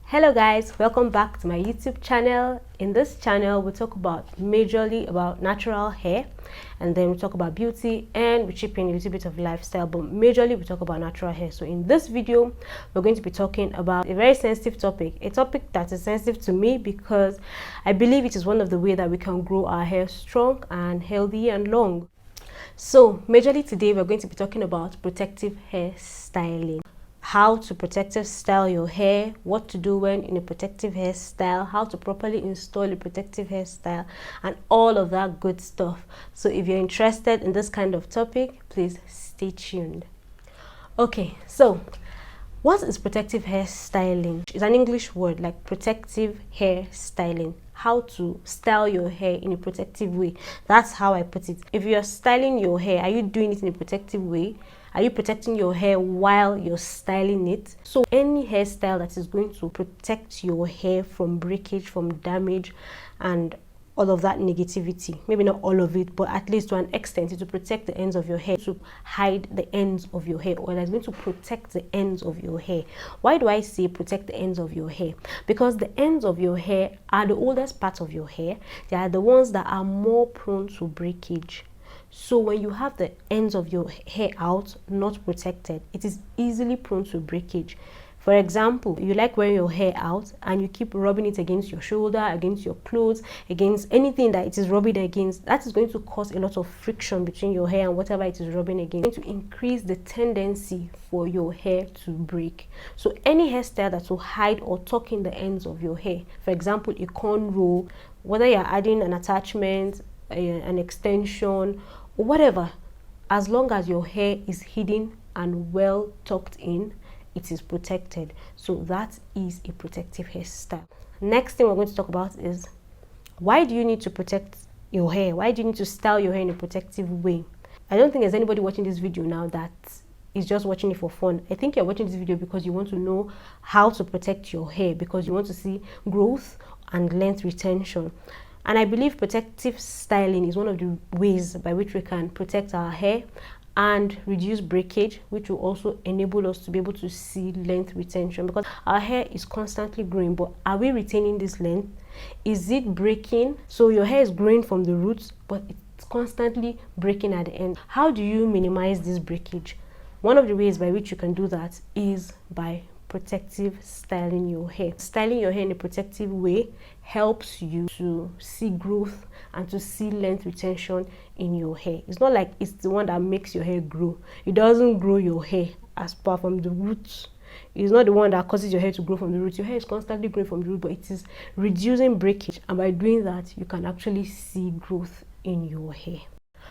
Hello guys, welcome back to my YouTube channel. In this channel we talk majorly about natural hair, and then we talk about beauty, and we chip in a little bit of lifestyle, but majorly we talk about natural hair. So in this video we're going to be talking about a very sensitive topic, a topic that is sensitive to me because I believe it is one of the ways that we can grow our hair strong and healthy and long. So majorly today we're going to be talking about protective hair styling. How to protective style your hair, what to do when in a protective hairstyle, how to properly install a protective hairstyle, and all of that good stuff. So if you're interested in this kind of topic, please stay tuned. Okay, so what is protective hair styling? It's an English word, like protective hair styling. How to style your hair in a protective way. That's how I put it. If you're styling your hair, are you doing it in a protective way? Are you protecting your hair while you're styling it? So any hairstyle that is going to protect your hair from breakage, from damage, and all of that negativity, maybe not all of it, but at least to an extent, to protect the ends of your hair, to hide the ends of your hair, or that's going to protect the ends of your hair. Why do I say protect the ends of your hair? Because the ends of your hair are the oldest part of your hair. They are the ones that are more prone to breakage. So when you have the ends of your hair out, not protected, it is easily prone to breakage. For example, you like wearing your hair out and you keep rubbing it against your shoulder, against your clothes, against anything that it is rubbing against. That is going to cause a lot of friction between your hair and whatever it is rubbing against. It's going to increase the tendency for your hair to break. So any hairstyle that will hide or tuck in the ends of your hair, for example, a cornrow, whether you're adding an attachment, an extension, or whatever, as long as your hair is hidden and well tucked in, it is protected. So that is a protective hairstyle. Next thing we're going to talk about is, why do you need to protect your hair? Why do you need to style your hair in a protective way? I don't think there's anybody watching this video now that is just watching it for fun. I think you're watching this video because you want to know how to protect your hair, because you want to see growth and length retention. And I believe protective styling is one of the ways by which we can protect our hair and reduce breakage, which will also enable us to be able to see length retention, because our hair is constantly growing, but are we retaining this length? Is it breaking? So your hair is growing from the roots, but it's constantly breaking at the end. How do you minimize this breakage? One of the ways by which you can do that is by protective styling your hair. Styling your hair in a protective way helps you to see growth and to see length retention in your hair. It's not like it's the one that makes your hair grow. It doesn't grow your hair as far from the roots. It's not the one that causes your hair to grow from the roots. Your hair is constantly growing from the root, but it is reducing breakage, and by doing that you can actually see growth in your hair.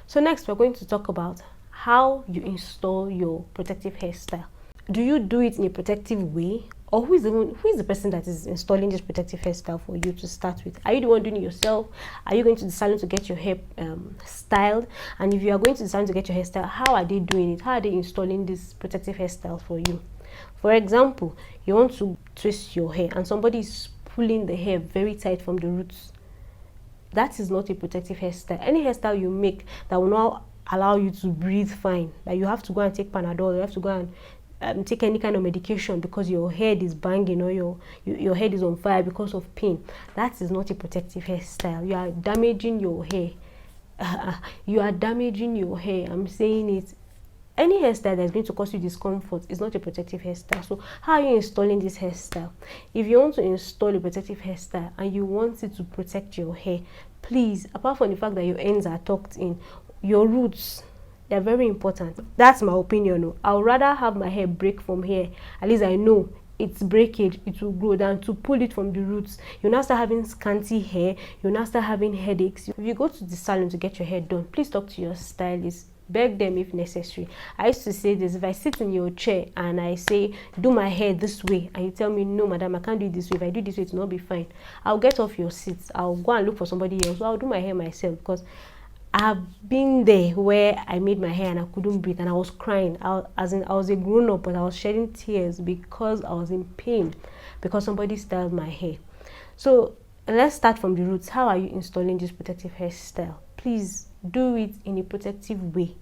So next we're going to talk about how you install your protective hairstyle. Do you do it in a protective way, or who is the person that is installing this protective hairstyle for you to start with? Are you the one doing it yourself? Are you going to the salon to get your hair styled? And if you are going to the salon to get your hairstyle, how are they doing it? How are they installing this protective hairstyle for you? For example, you want to twist your hair and somebody is pulling the hair very tight from the roots. That is not a protective hairstyle. Any hairstyle you make that will not allow you to breathe fine, like you have to go and take Panadol, you have to go and take any kind of medication because your head is banging, or your head is on fire because of pain, that is not a protective hairstyle. You are damaging your hair. You are damaging your hair. I'm saying it. Any hairstyle that's going to cause you discomfort is not a protective hairstyle. So how are you installing this hairstyle? If you want to install a protective hairstyle and you want it to protect your hair, please, apart from the fact that your ends are tucked in, your roots, they're very important. That's my opinion. I would rather have my hair break from here. At least I know it's breakage, it will grow, than to pull it from the roots. You'll now start having scanty hair. You'll now start having headaches. If you go to the salon to get your hair done, please talk to your stylist. Beg them if necessary. I used to say this: if I sit in your chair and I say, do my hair this way, and you tell me, no madam, I can't do it this way, if I do this way it will not be fine, I'll get off your seat. I'll go and look for somebody else. So I'll do my hair myself, because I've been there where I made my hair and I couldn't breathe and I was crying. I was a grown-up, but I was shedding tears because I was in pain because somebody styled my hair. So let's start from the roots. How are you installing this protective hairstyle? Please do it in a protective way.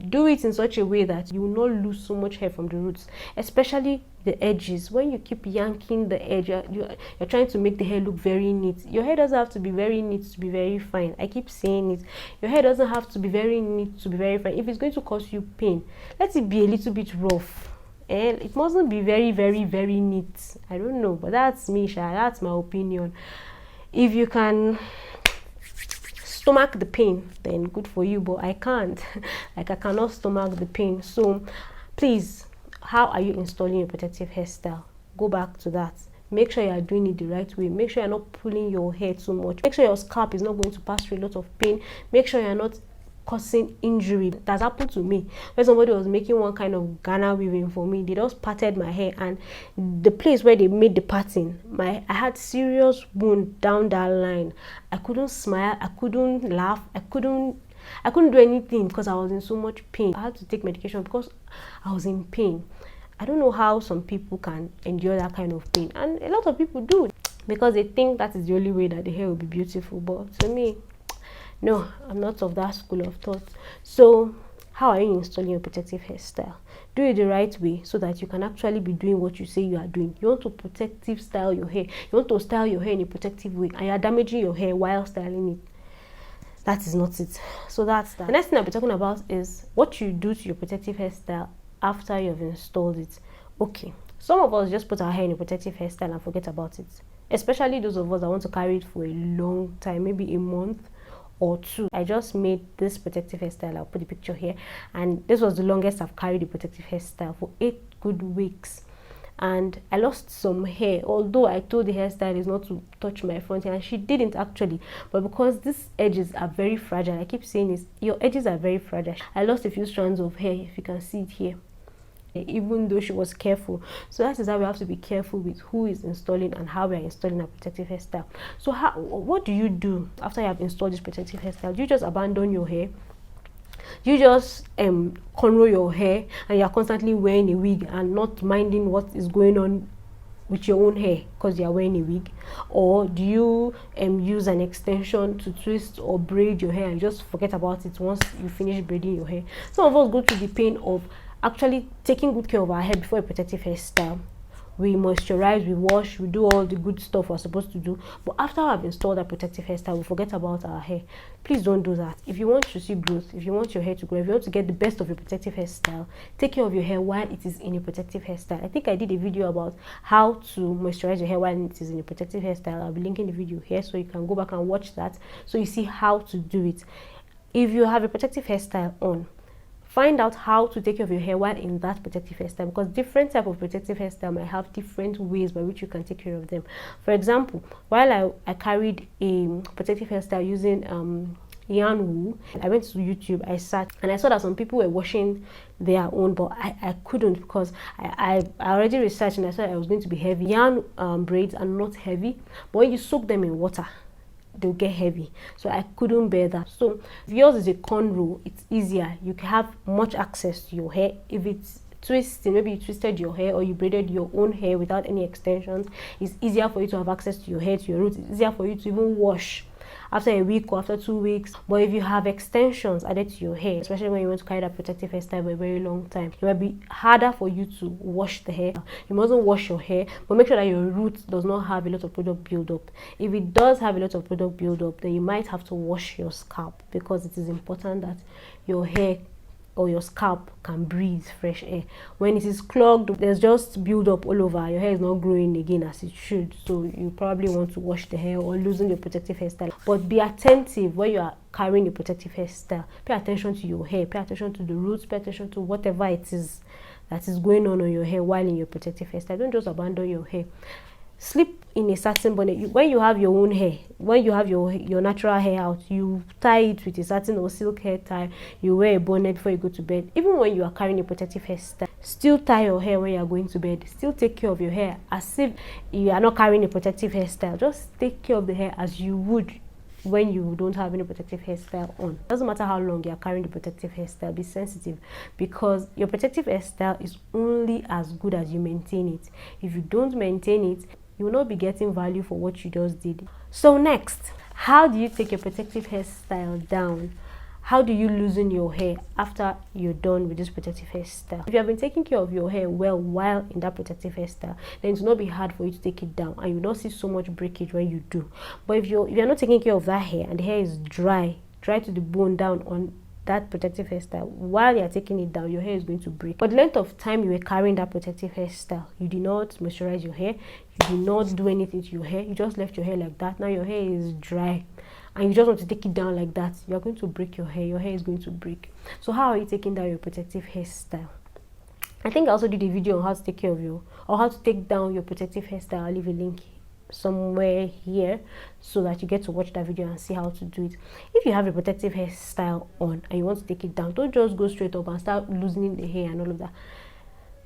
Do it in such a way that you will not lose so much hair from the roots, especially the edges. When you keep yanking the edge, you're trying to make the hair look very neat. Your hair doesn't have to be very neat to be very fine. I keep saying it. Your hair doesn't have to be very neat to be very fine. If it's going to cause you pain, let it be a little bit rough. And it mustn't be very, very, very neat. I don't know, but that's me, Sha. That's my opinion. If you can stomach the pain, then good for you, but I can't. Like, I cannot stomach the pain. So please, how are you installing your protective hairstyle? Go back to that. Make sure you are doing it the right way. Make sure you're not pulling your hair too much. Make sure your scalp is not going to pass through a lot of pain. Make sure you're not causing injury. That's happened to me when somebody was making one kind of Ghana weaving for me. They just parted my hair, and the place where they made the parting, I had serious wound down that line. I couldn't smile, I couldn't laugh, I couldn't do anything because I was in so much pain. I had to take medication because I was in pain. I don't know how some people can endure that kind of pain, and a lot of people do because they think that is the only way that the hair will be beautiful. But to me, no, I'm not of that school of thought. So how are you installing your protective hairstyle? Do it the right way so that you can actually be doing what you say you are doing. You want to protective style your hair. You want to style your hair in a protective way, and you are damaging your hair while styling it. That is not it. So that's that. The next thing I'll be talking about is what you do to your protective hairstyle after you've installed it. Okay, some of us just put our hair in a protective hairstyle and forget about it. Especially those of us that want to carry it for a long time, maybe a month or two. I just made this protective hairstyle. I'll put the picture here, and this was the longest I've carried the protective hairstyle for 8 good weeks. And I lost some hair, although I told the hairstylist not to touch my front hair, and she didn't actually. But because these edges are very fragile, I keep saying this, your edges are very fragile. I lost a few strands of hair, if you can see it here, even though she was careful. So that is how we have to be careful with who is installing and how we are installing a protective hairstyle. So what do you do after you have installed this protective hairstyle? Do you just abandon your hair? Do you just cornrow your hair and you're constantly wearing a wig and not minding what is going on with your own hair because you're wearing a wig? Or do you use an extension to twist or braid your hair and just forget about it once you finish braiding your hair? Some of us go through the pain of actually taking good care of our hair before a protective hairstyle. We moisturize, we wash, we do all the good stuff we're supposed to do, but after I've installed a protective hairstyle, we forget about our hair. Please don't do that. If you want to see growth, if you want your hair to grow, if you want to get the best of your protective hairstyle, take care of your hair while it is in a protective hairstyle. I think I did a video about how to moisturize your hair while it is in a protective hairstyle. I'll be linking the video here so you can go back and watch that so you see how to do it. If you have a protective hairstyle on, find out how to take care of your hair while in that protective hairstyle, because different type of protective hairstyle might have different ways by which you can take care of them. For example, while I carried a protective hairstyle using yarn wool, I went to YouTube, I sat and I saw that some people were washing their own, but I couldn't because I already researched and I thought I was going to be heavy. Yarn braids are not heavy, but when you soak them in water, they'll get heavy, so I couldn't bear that. So if yours is a cornrow, it's easier. You can have much access to your hair. If it's twisting, maybe you twisted your hair or you braided your own hair without any extensions, it's easier for you to have access to your hair, to your roots. It's easier for you to even wash after a week or after 2 weeks. But if you have extensions added to your hair, especially when you want to carry that protective hairstyle for a very long time, it might be harder for you to wash the hair. You mustn't wash your hair, but make sure that your root does not have a lot of product buildup. If it does have a lot of product buildup, then you might have to wash your scalp, because it is important that your hair or your scalp can breathe fresh air. When it is clogged, there's just build up all over. Your hair is not growing again as it should, so you probably want to wash the hair or loosen your protective hairstyle. But be attentive when you are carrying a protective hairstyle. Pay attention to your hair, pay attention to the roots, pay attention to whatever it is that is going on your hair while in your protective hairstyle. Don't just abandon your hair. Sleep in a certain bonnet. When you have your own hair, when you have your natural hair out, you tie it with a satin or silk hair tie. You wear a bonnet before you go to bed. Even when you are carrying a protective hairstyle, still tie your hair when you are going to bed. Still take care of your hair as if you are not carrying a protective hairstyle. Just take care of the hair as you would when you don't have any protective hairstyle on. Doesn't matter how long you are carrying the protective hairstyle, be sensitive, because your protective hairstyle is only as good as you maintain it. If you don't maintain it, you will not be getting value for what you just did. So next, how do you take your protective hairstyle down? how do you loosen your hair after you're done with this protective hairstyle. If you have been taking care of your hair well while in that protective hairstyle, then it's not be hard for you to take it down, and you not see so much breakage when you do. But if you're not taking care of that hair and the hair is dry to the bone down on that protective hairstyle, while you're taking it down, your hair is going to break. For the length of time you were carrying that protective hairstyle, you did not moisturize your hair, you did not do anything to your hair, you just left your hair like that. Now your hair is dry and you just want to take it down like that, you're going to break your hair is going to break. So how are you taking down your protective hairstyle? I think I also did a video on how to take care of or how to take down your protective hairstyle. I'll leave a link somewhere here so that you get to watch that video and see how to do it. If you have a protective hairstyle on and you want to take it down, don't just go straight up and start loosening the hair and all of that.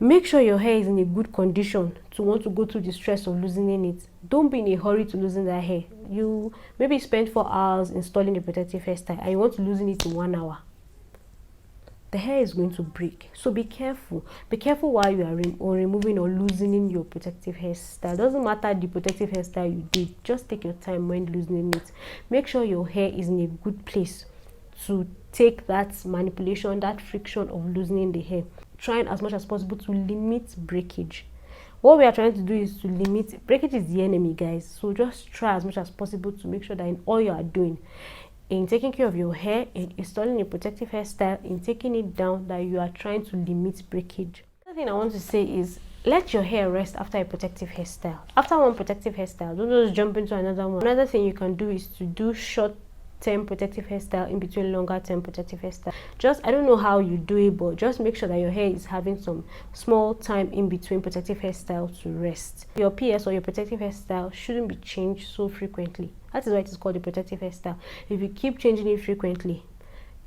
Make sure your hair is in a good condition to want to go through the stress of loosening it. Don't be in a hurry to loosen that hair. You maybe spend 4 hours installing the protective hairstyle and you want to loosen it in 1 hour. The hair is going to break. So be careful. Be careful while you are removing or loosening your protective hairstyle. Doesn't matter the protective hairstyle you did. Just take your time when loosening it. Make sure your hair is in a good place to take that manipulation, that friction of loosening the hair. Trying as much as possible to limit breakage. What we are trying to do is to limit breakage. Is the enemy, guys. So just try as much as possible to make sure that in all you are doing, in taking care of your hair, in installing a protective hairstyle, in taking it down, that you are trying to limit breakage. The thing I want to say is, let your hair rest after a protective hairstyle. After one protective hairstyle, don't just jump into another one. Another thing you can do is to do short-term protective hairstyle in between longer-term protective hairstyle. I don't know how you do it, but just make sure that your hair is having some small time in between protective hairstyle to rest. Your PS or your protective hairstyle shouldn't be changed so frequently. That is why it is called a protective hairstyle. If you keep changing it frequently,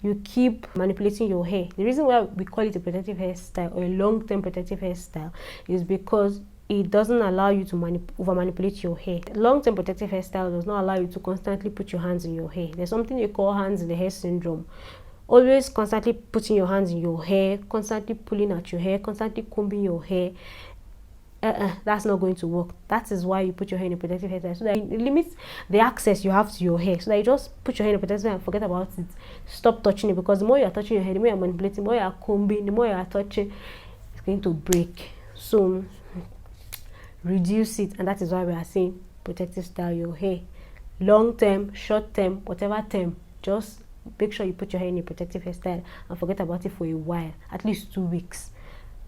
you keep manipulating your hair. The reason why we call it a protective hairstyle or a long-term protective hairstyle is because it doesn't allow you to over manipulate your hair. Long-term protective hairstyle does not allow you to constantly put your hands in your hair. There's something they call hands in the hair syndrome. Always constantly putting your hands in your hair, constantly pulling at your hair, constantly combing your hair. That's not going to work. That is why you put your hair in a protective hairstyle, so that it limits the access you have to your hair, so that you just put your hair in a protective hair and forget about it. Stop touching it, because the more you are touching your hair, the more you are manipulating, the more you are combing, the more you are touching, it's going to break. So reduce it, and that is why we are saying protective style your hair. Long term, short term, whatever term, just make sure you put your hair in a protective hairstyle and forget about it for a while, at least 2 weeks.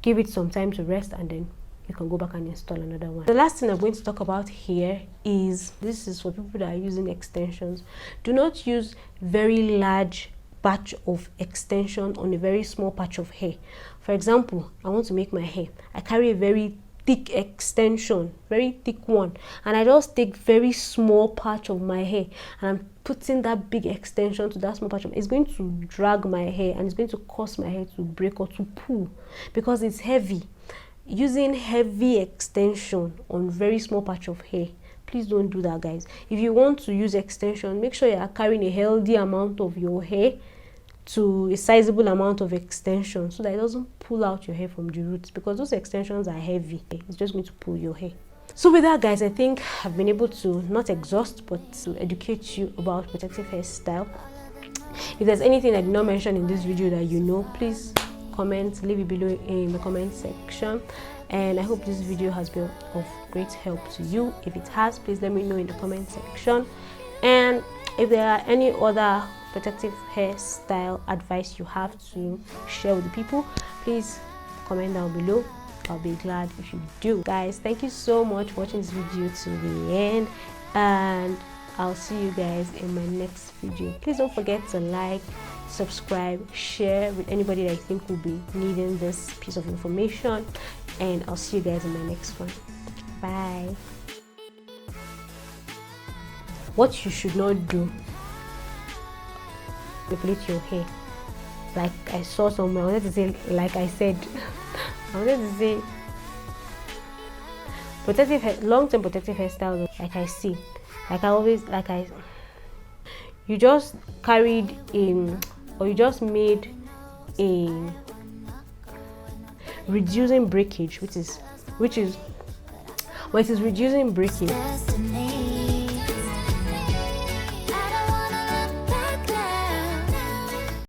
Give it some time to rest, and then you can go back and install another one. The last thing I'm going to talk about here is, this is for people that are using extensions. Do not use very large patch of extension on a very small patch of hair. For example, I want to make my hair. I carry a very thick extension, very thick one, and I just take very small patch of my hair and I'm putting that big extension to that small patch of it's going to drag my hair, and it's going to cause my hair to break or to pull because it's heavy. Using heavy extension on very small patch of hair, please don't do that, guys. If you want to use extension, make sure you are carrying a healthy amount of your hair to a sizable amount of extension, so that it doesn't pull out your hair from the roots, because those extensions are heavy. It's just going to pull your hair. So with that, guys, I think I've been able to not exhaust but to educate you about protective hairstyle. If there's anything I did not mention in this video that you know, please comment, leave it below in the comment section, and I hope this video has been of great help to you. If it has, please let me know in the comment section, and if there are any other protective hairstyle advice you have to share with the people, please comment down below. I'll be glad if you do. Guys, thank you so much for watching this video to the end, and I'll see you guys in my next video. Please don't forget to like, subscribe, share with anybody that I think will be needing this piece of information, and I'll see you guys in my next one. Bye. What you should not do: manipulate your hair. Like I saw somewhere, I wanted to say, like I said, I wanted to say protective hair, long-term protective hairstyle. Like I see, like I always, like you just carried in, or you just made a reducing breakage, which is when it is reducing breakage.